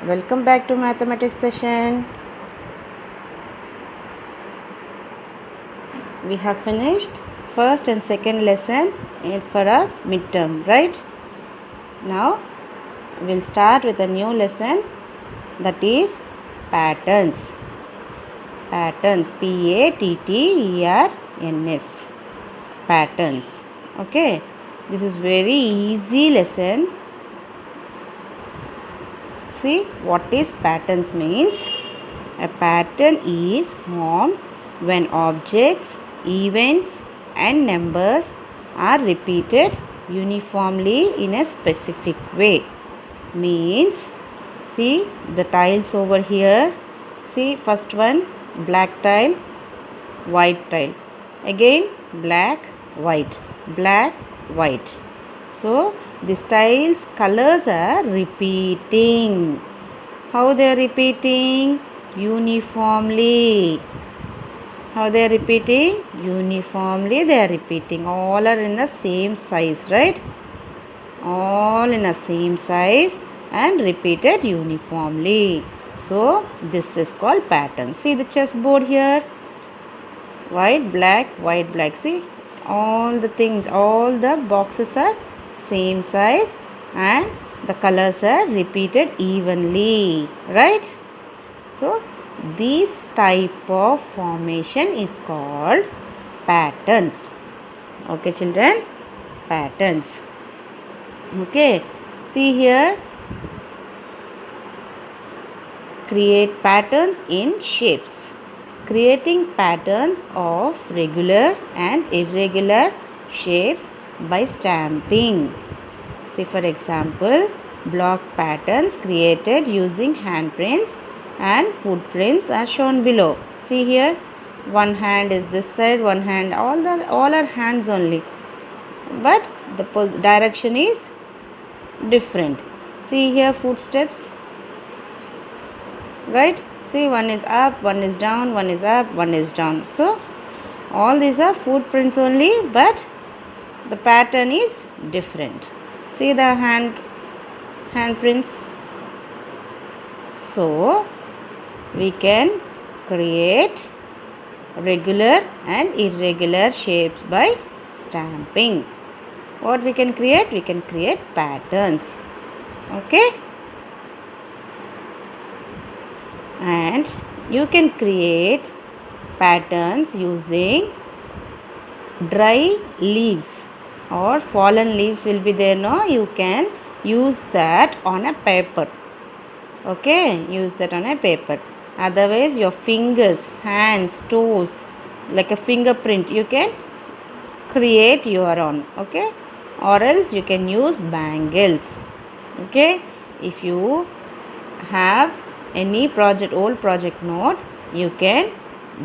Welcome back to mathematics session. We have finished first and second lesson for a midterm, right? Now we'll start with a new lesson, that is patterns. Patterns, P-A-T-T-E-R-N-S. Patterns. Okay, this is very easy lesson. See what is patterns means. A pattern is formed when objects, events and numbers are repeated uniformly in a specific way. Means, see the tiles over here. See first one, black tile, white tile. Again black, white, black, white. So these tiles colors are repeating. How they are repeating? Uniformly. How they are repeating? Uniformly they are repeating. All are in the same size, right? All in the same size and repeated uniformly. So this is called pattern. See the chessboard here. White, black, white, black. See all the things, all the boxes are same size and the colors are repeated evenly, right? So this type of formation is called patterns. Okay children, patterns. Okay, see here, create patterns in shapes. Creating patterns of regular and irregular shapes by stamping. See for example, block patterns created using handprints and footprints are shown below. See here, one hand is this side, one hand, all are hands only, but the direction is different. See here, footsteps, right? See, one is up, one is down, one is up, one is down. So all these are footprints only, but the pattern is different. See the handprints. So we can create regular and irregular shapes by stamping. What we can create? We can create patterns. Okay? And you can create patterns using dry leaves or fallen leaves will be there, no? You can use that on a paper. Okay, use that on a paper. Otherwise your fingers, hands, toes, like a fingerprint, you can create your own. Okay, or else you can use bangles. Okay, if you have any project, old project note, you can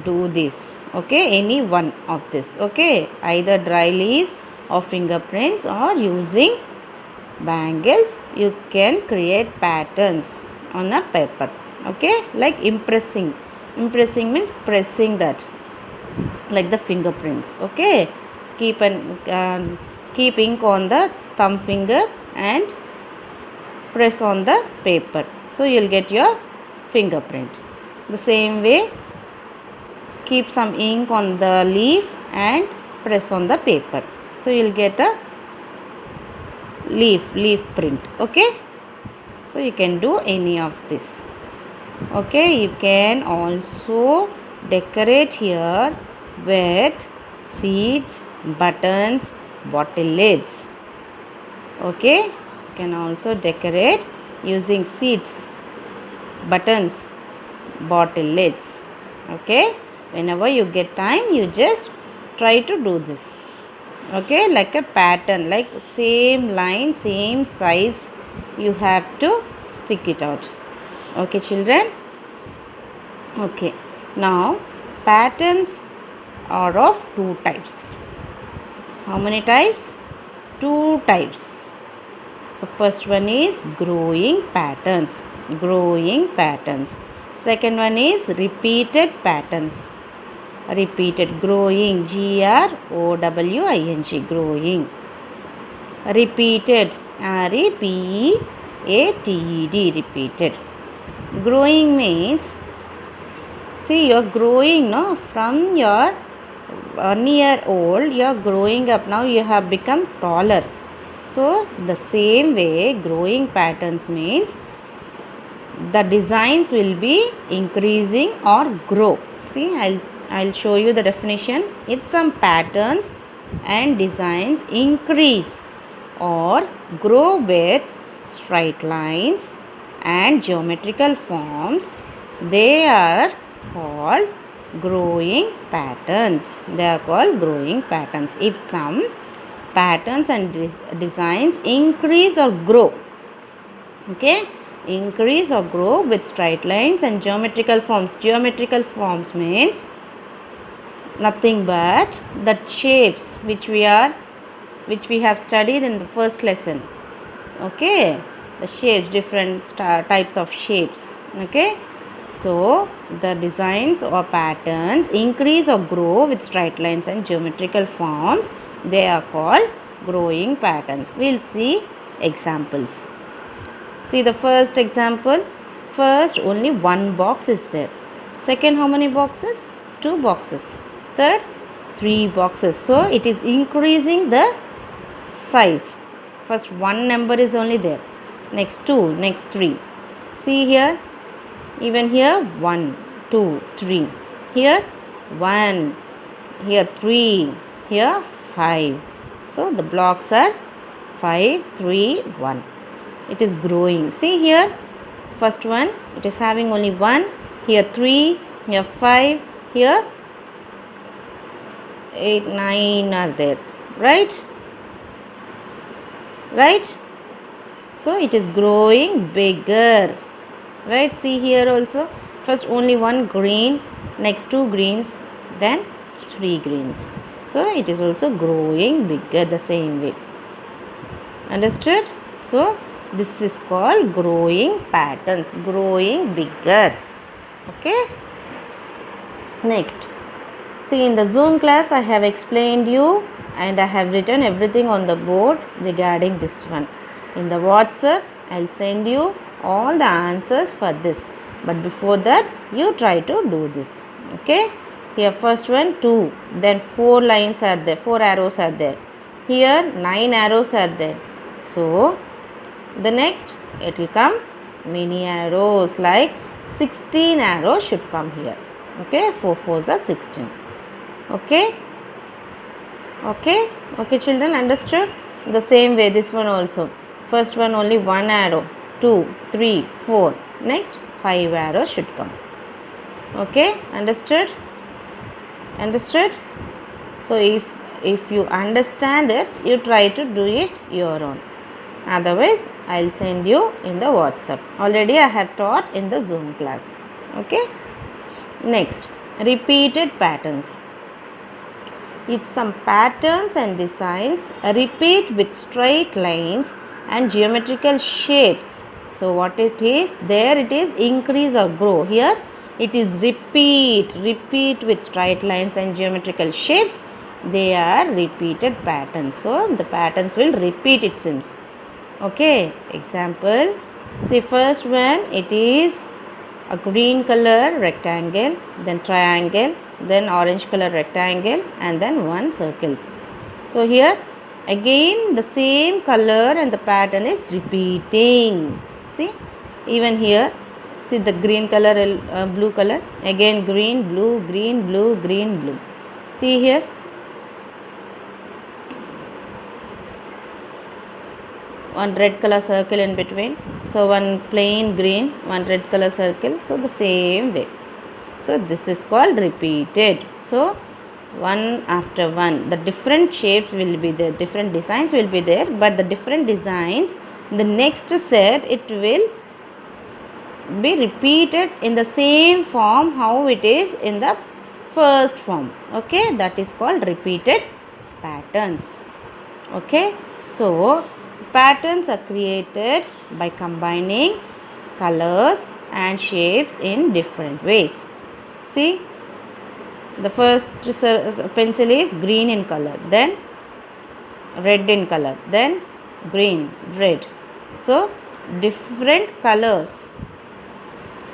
do this. Okay, any one of this. Okay, either dry leaves or fingerprints or using bangles, you can create patterns on a paper. Okay, like impressing means pressing that, like the fingerprints. Okay, keep ink on the thumb finger and press on the paper, so you'll get your fingerprint. The same way, keep some ink on the leaf and press on the paper, so you'll get a leaf print. Okay, so you can do any of this. Okay, you can also decorate here with seeds, buttons, bottle lids. Okay, you can also decorate using seeds, buttons, bottle lids. Okay, whenever you get time, you just try to do this. Okay, like a pattern, like same line, same size, you have to stick it out. Okay children. Okay, now patterns are of two types. How many types? Two types. So first one is growing patterns. Second one is repeated patterns. Repeated, growing, G-R-O-W-I-N-G, growing. Repeated, R-E-P-E-A-T-E-D, repeated. Growing means, see, you're growing, no, from your 1 year old, you're growing up. Now you have become taller. So the same way, growing patterns means the designs will be increasing or grow. See, I'll show you the definition. If some patterns and designs increase or grow with straight lines and geometrical forms, they are called growing patterns. They are called growing patterns. If some patterns and designs increase or grow, okay, increase or grow with straight lines and geometrical forms. Geometrical forms means nothing but the shapes which we have studied in the first lesson. Okay, the shapes, different types of shapes. Okay, so the designs or patterns increase or grow with straight lines and geometrical forms. They are called growing patterns. We'll see examples. See the first example. First, only one box is there. Second, how many boxes? 2 boxes. Third, 3 boxes. So it is increasing the size. First, one number is only there. Next 2, next 3. See here, even here 1, 2, 3. Here 1, here 3, here 5. So the blocks are 5, 3, 1. It is growing. See here, first one, it is having only 1. Here 3, here 5, here 8, 9 are there. Right? Right? So it is growing bigger. Right? See here also, first only 1 green, next 2 greens, then 3 greens. So it is also growing bigger the same way. Understood? So this is called growing patterns, growing bigger. Okay? Next, see, in the Zoom class I have explained you and I have written everything on the board regarding this one. In the WhatsApp, I'll send you all the answers for this. But before that, you try to do this. Okay? Here first one 2, then 4 lines are there, 4 arrows are there. Here 9 arrows are there. So the next, it will come many arrows, like 16 arrows should come here. Okay, 4 4s are 16. Okay, okay children, understood? The same way this one also. First one only 1 arrow, 2, 3, 4. Next 5 arrows should come. Okay, understood? Understood? So if you understand it, you try to do it your own. Otherwise, I'll send you in the WhatsApp. Already I have taught in the Zoom class. Okay? Next, repeated patterns. If some patterns and designs repeat with straight lines and geometrical shapes, so what it is? There it is increase or grow. Here it is repeat with straight lines and geometrical shapes. They are repeated patterns. So the patterns will repeat, it seems. Okay, example, see first one, it is a green color rectangle, then triangle, then orange color rectangle, and then one circle. So here again the same color and the pattern is repeating. See, even here, see the green color, blue color, again green, blue, green, blue, green, blue. See here, one red color circle in between. So one plain green, one red color circle. So the same way. So this is called repeated. So one after one, the different shapes will be there, different designs will be there, but the different designs, the next set, it will be repeated in the same form how it is in the first form. Okay, that is called repeated patterns. Okay, so patterns are created by combining colors and shapes in different ways. See, the first pencil is green in color, then red in color, then green, red. So different colors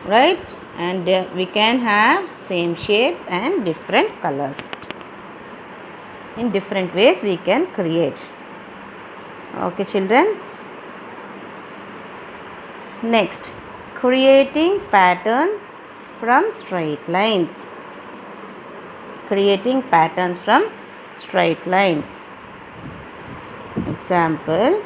right? And we can have same shapes and different colors. In different ways we can create. Okay children. Next, creating pattern from straight lines. Creating patterns from straight lines. Example,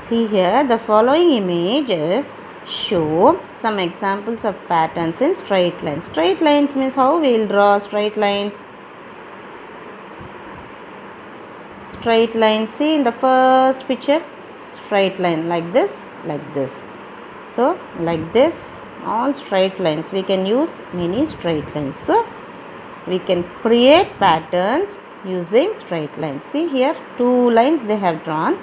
see here the following images show some examples of patterns in straight lines. Straight lines means how we will draw straight lines. Straight lines, see in the first picture, straight line like this, like this. So like this, all straight lines. We can use many straight lines. So we can create patterns using straight lines. See here 2 lines they have drawn,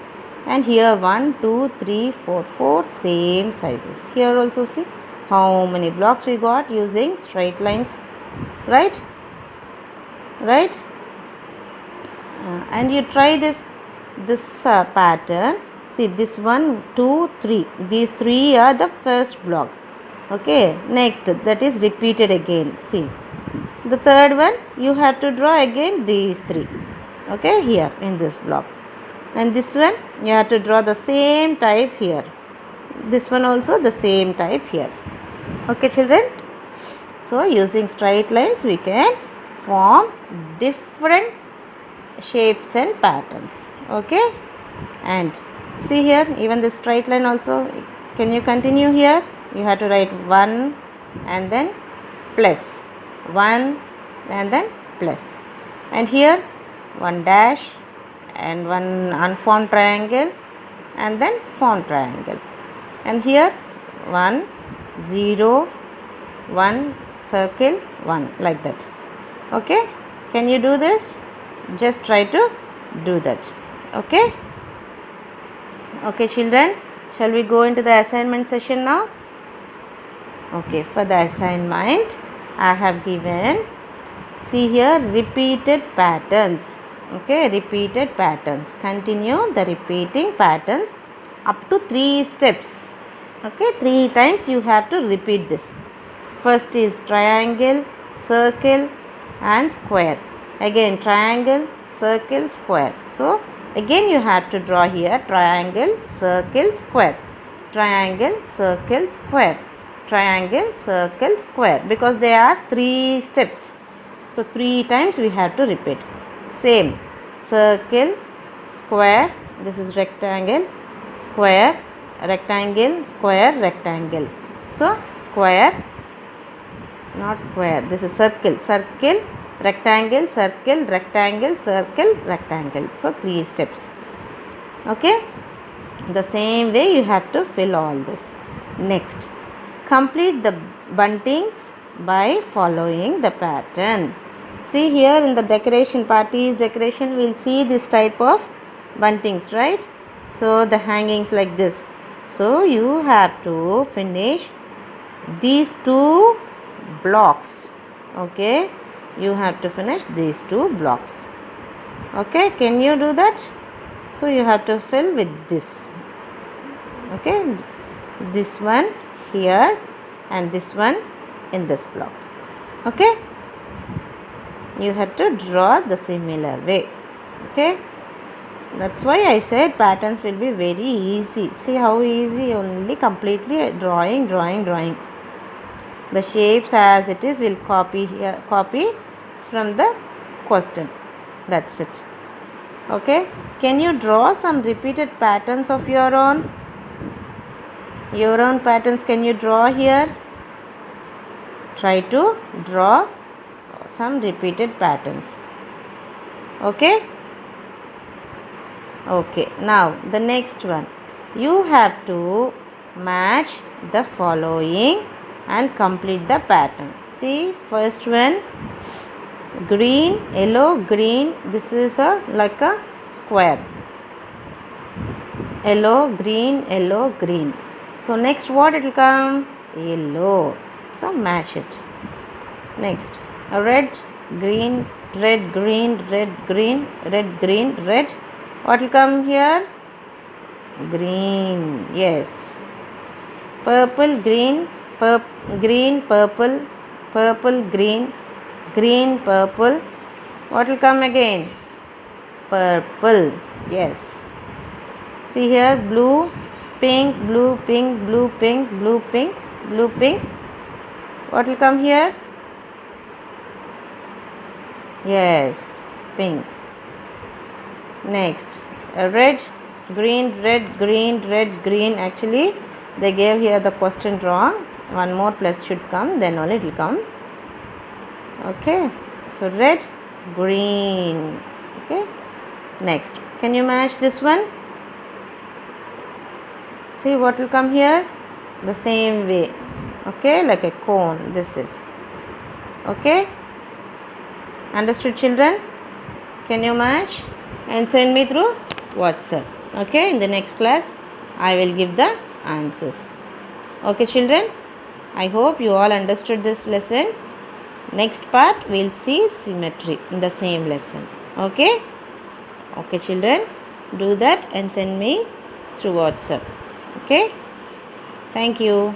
and here 1, 2, 3, 4, 4 same sizes. Here also see how many blocks we got using straight lines, right? Right? And you try this pattern. See this 1, 2, 3. These 3 are the first block. Okay. Next, that is repeated again. See. The third one you have to draw again these 3. Okay, here in this block. And this one you have to draw the same type here. This one also the same type here. Okay children. So using straight lines we can form different shapes and patterns. Okay. And see here even the straight line also. Can you continue here? You have to write 1 and then plus 1 and then plus, and here 1 dash and 1 unformed triangle and then formed triangle, and here 1 0 1 circle 1 like that. Okay, can you do this? Just try to do that. Okay. Okay children, shall we go into the assignment session now? Okay, for the assignment I have given, see here, repeated patterns. Okay, repeated patterns. Continue the repeating patterns up to 3 steps. Okay, 3 times you have to repeat this. First is triangle, circle and square. Again triangle, circle, square. So again you have to draw here triangle, circle, square. Triangle, circle, square. Triangle, circle, square, because there are 3 steps. So 3 times we have to repeat. Same, circle, square, this is rectangle, square, rectangle, square, rectangle. So square, not square, this is circle, circle, rectangle, circle, rectangle, circle, rectangle. So 3 steps. Okay, the same way you have to fill all this. Next, complete the buntings by following the pattern. See here in the decoration, parties decoration, we will see this type of buntings, right? So the hangings like this. So you have to finish these 2 blocks. Okay, you have to finish these 2 blocks. Okay, can you do that? So you have to fill with this. Okay, this one here and this one in this block. Okay, you have to draw the similar way. Okay, that's why I said patterns will be very easy. See how easy, only completely drawing. The shapes as it is will copy here, copy from the question. That's it. Okay, can you draw some repeated patterns of your own? Your own patterns can you draw here? Try to draw some repeated patterns. Okay. Okay, now the next one. You have to match the following and complete the pattern. See, first one, green, yellow, green. This is like a square. Yellow, green, yellow, green. So next what it will come? Yellow. So match it. Next, a red, green, red, green, red, green, red, green, red. What will come here? Green. Yes. Purple, green, green, purple, purple, green, green, purple. What will come again? Purple. Yes. See here, blue, pink, blue, pink, blue, pink, blue, pink, blue, pink. What will come here? Yes, pink. Next, red, green, red, green, red, green. Actually, they gave here the question wrong. One more plus should come, then only it will come. Okay, so red, green. Okay, next, can you match this one? See what will come here? The same way. Okay, like a cone. This is. Okay, understood, children? Can you match and send me through WhatsApp? Okay, in the next class I will give the answers. Okay, children, I hope you all understood this lesson. Next part we'll see symmetry in the same lesson. Okay, children, do that and send me through WhatsApp. Okay, thank you.